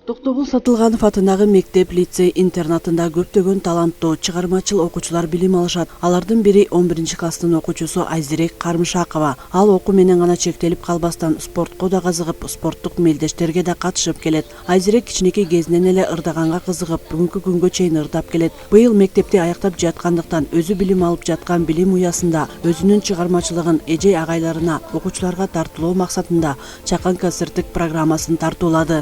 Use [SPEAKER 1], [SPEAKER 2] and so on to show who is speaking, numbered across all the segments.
[SPEAKER 1] Токтогул Сатылганов атындагы мектеп, лицей, интернатында көптөгөн таланттуу, чыгармачыл окуучулар билим алышат. Алардын бири 11-класстын окуучусу Айзирек Карымшакова. Ал окуу менен гана чектелип калбастан спортко да кызыгып, спорттук мелдештерге да катышып келет. Айзирек кичинекей кезинен эле ырдаганга кызыгып, бүгүнкү күнгө чейин ырдап келет. Быйыл мектепти аяктап жаткандыктан өзү билим алып жаткан билим уясында өзүнүн чыгармачылыгын эже агайларына, окуучуларга тартуулоо максатында чакан концерттик программасын тартуулады.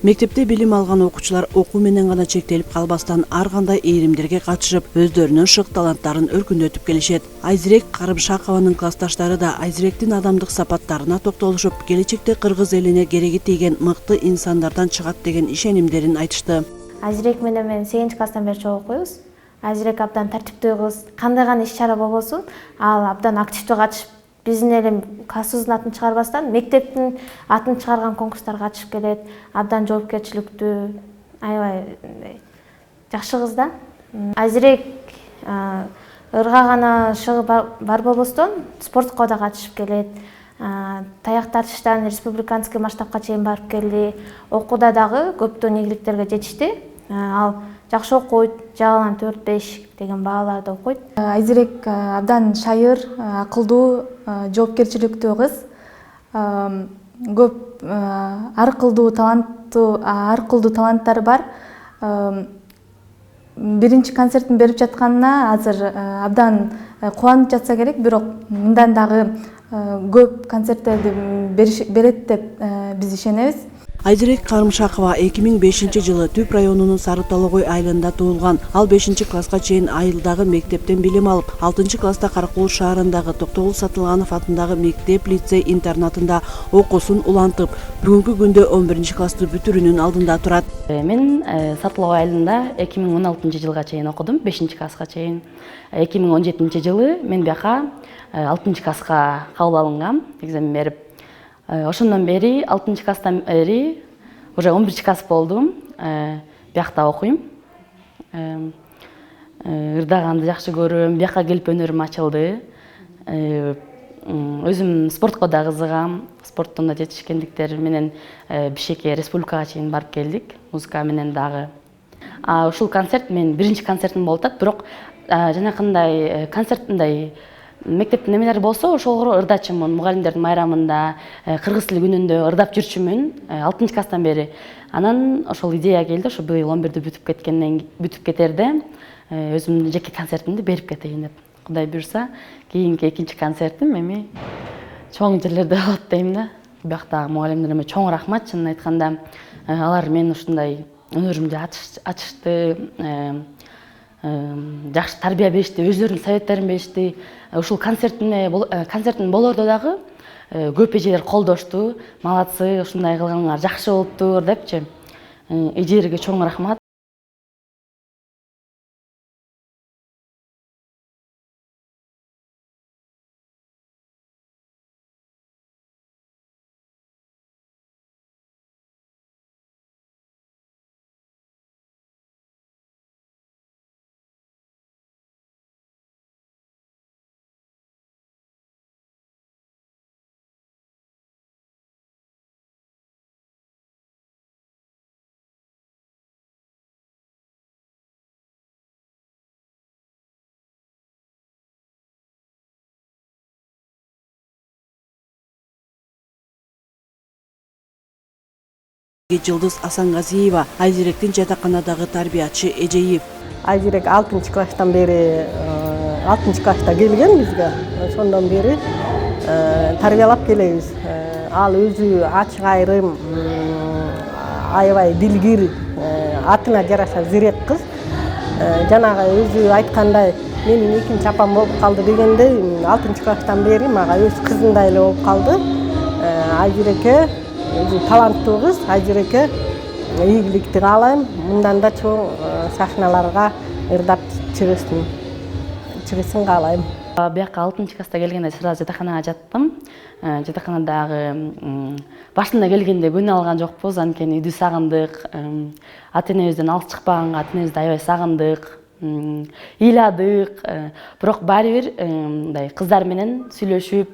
[SPEAKER 1] Мектепте билим алган окуучулар окуу менен гана чектелип калбастан ар кандай ийримдерге катышып, өздөрүнүн шык таланттарын өркүндөтүп келишет. Айзирек Карымшакованын классташтары да Айзиректин адамдык сапаттарына токтолушуп, келечекте кыргыз элине кереги тийген мыкты инсандардан чыгат деген ишенимдерин айтышты.
[SPEAKER 2] Айзирек менен мен 8-класстан бери чогуу окуйбуз. Айзирек абдан тартиптүү кыз. Кандай гана иш-чара болбосун, ал абдан активдүү катышып, биздин эле классыбыздын атын чыгарбастан мектептин атын чыгарган конкурстарга катышып келет. Абдан жоопкерчиликтүү, аябай жакшы кыз да. Айзирек ыргагана шыгы бар болбостон спортко да катышып келет. Таяк тартыштан республиканский масштабка чейин барып келди. Окууда дагы көптөн ийгиликтерге жетишти. Ал жакшы окуйт, жалаан 4-5 деген бааларды окуйт.
[SPEAKER 3] Айзирек абдан шайыр, акылдуу, жоопкерчиликтүү кыз. Көп ар кылдуу таланттары бар. Биринчи концертин берип жатканына азыр абдан кубанып жатса керек, бирок мындан дагы көп концерттерди берет деп биз ишенебиз.
[SPEAKER 1] Айзирек Карымшакова 2005-жылы Түп районунун Сары Талогой айылында туулган. Ал 5-класска чейин айылдагы мектептен билим алып, 6-класста Каракул шаарындагы Токтогул Сатылганов атындагы мектеп, лицей, интернатында окуусун улантып, бүгүнкү күндө 11-классты бүтүрүүнүн алдында турат.
[SPEAKER 4] Мен Сатылогой айылында 2016-жылга чейин окудум, 5-класска чейин. 2017-жылы мен бияка 6-класска кабыл алынгам, экзамен берип. Ошондон бери 6-класстан бери уже 11-класс болдум. Биякта окуйм. Ырдаганды жакшы көрөм, бияка келип өнөрүм ачылды. Өзүм спортко да кызыгам. Спорттон да жетишкендиктер менен Бишкекке республикага чейин барып келдик, музыка менен дагы. Ушул концерт мен биринчи концертим болуп атат, бирок жанакындай концерттиндай мектептин немелери болсо, ошолго ырдачумун. Мугалимдердин майрамында, кыргыз тили күнүндө ырдап жүрчүмүн 6-класстан бери. Анан ошол идея келди, ошо быйыл 11-ди бүтүп кетерде өзүмдүн жеке концертимди берип кетейин деп. Кудай буйрса, кийинки экинчи концертим эми чоң жерлерде болот дейм да. Бияктагы мугалимдериме чоң рахмат, чынын айтканда. Алар мен ушундай өнөрүмдү ачышты, жакшы тарбия беришти, өздөрүнүн советтерин беришти. Ушул концерттин болордо дагы көп эжелер колдошту. Малатсы, ушундай кылганыңар жакшы болуптур депчи. Эжелерге чоң рахмат.
[SPEAKER 1] Жылдыз Асангазиева, Айзиректин жатаканадагы тарбиячы эжеи.
[SPEAKER 5] Айзирек 6-класстан бери 6-класста келген бизге. Ошондон бери тарбиялап келебиз. Ал өзү ачык айрым, аябай дилгир, атына жараша зирек кыз. Жанагы өзү айткандай, менин экинчи апам болуп калды дегендей, 6-класстан бери мага өз кызындай эле болуп калды. Айзиреке өзү таланттуу кыз. Айзиреке ийгиликти каалайм. Мындан да чоң сахналарга ырдап чыгышын каалайм.
[SPEAKER 4] Бияққа 6 класста келгенде сразу жатақханага жаттым. Жатақханадагы башында келгенде көңүл алган жокпуз, анткени үйдү сагындык, ата энебизден алыс чыкпаганга ата энебизди аябай сагындык, ыйладык. Бирок баары бир мындай кыздар менен сүйлөшүп,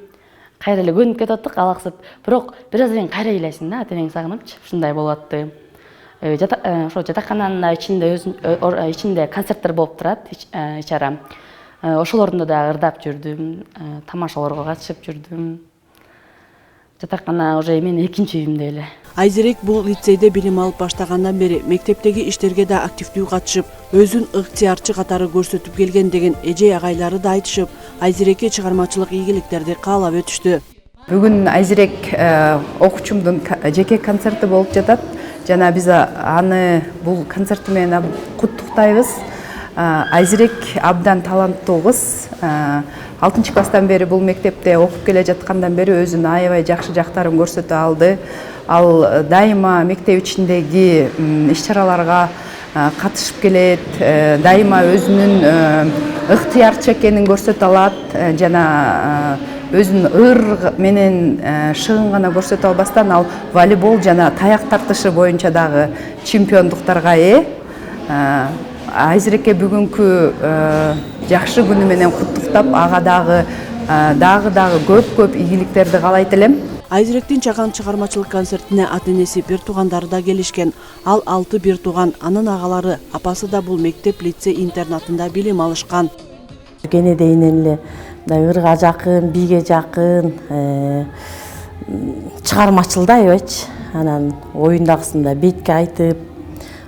[SPEAKER 4] кайра эле көнүп кетип аттык, алаксып. Бирок бир аздан кийин кайра ыйлайсың да, ата энеңди сагыныпчы. Ушундай болуп атты. Ошо жатакхананын ичинде концерттер болуп турат, ичара. Ошолордо да ырдап жүрдүм, тамашаларга катышып жүрдүм. Жатакхана уже менин экинчи үйүм деп эле.
[SPEAKER 1] Айзерек бул лицейде билим алып баштагандан бери мектептеги иштерге да активдүү катышып, өзүн ыктыярчы катары көрсөтүп келген деген эже агайлары да айтышып, Айзерекке чыгармачылык ийгиликтерди каалап өтүштү.
[SPEAKER 6] Бүгүн Айзерек окуучумдун жеке концерти болуп жатат. Жана биз аны бул концерти менен куттуктайбыз. Айзерек абдан таланттуу кыз. 6 класстан бери бул мектепте окуп келе жаткандан бери өзүнүн аябай жакшы жактарын көрсөтө алды. Ал дайыма мектеп ичиндеги иш-чараларга катышып келет, дайыма өзүнүн ыктыярчы экенин көрсөтө алат, жана өзүнүн ыр менен шыгын гана көрсөтө албастан ал волейбол жана таяк тартышы боюнча дагы чемпиондуктарга ээ. Айзерекке бүгүнкү жакшы күнү менен куттуктап, ага дагы көп ийгиликтерди каалайт элем.
[SPEAKER 1] Айзеректин чаган чыгармачылык концертине ата энеси, бир туугандары да келишкен. Ал 6 бир тууган, анын агалары, апасы да бул мектеп лицей интернатында билим алышкан.
[SPEAKER 7] Кенедейинен эле ырга жакын, бийге жакын, чыгармачыл да аябайчы. Анан оюндагысында бетке айтып,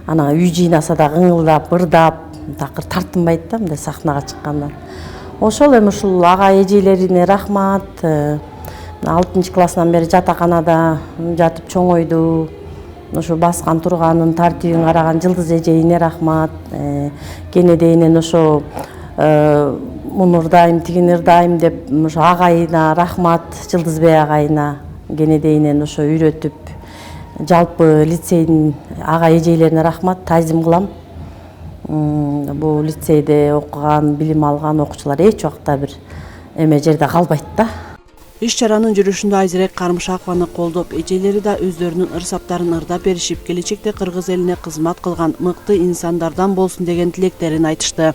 [SPEAKER 7] анан үй жыйнаса да ыңылдап, ырдап, такыр тартынбайт да мындай сахнага чыккандан. Ошол эми ушул ага эжелерине рахмат. 6 классынан бери жатаканада жатып чоңойду. Ошо баскан турганын, тартибин караган Жылдыз эжейине рахмат. Кенедейинен ошо муну ырдайм, тигини ырдайм деп ошо агайына рахмат, Жылдызбек агайына кенедейинен ошо үйрөтүп, жалпы лицейдин ага эжейлерине рахмат, таазим кылам. Бул лицейде окуган, билим алган окуучулар эч убакта бир эме жерде калбайт да.
[SPEAKER 1] Иш-чаранын жүрүшүндө Айзерек Кармышакованы колдоп, эжелери да өздөрүнүн ырсаптарын ырдап беришип, келечекте кыргыз элине кызмат кылган мыкты инсандардан болсун деген тилектерин айтышты.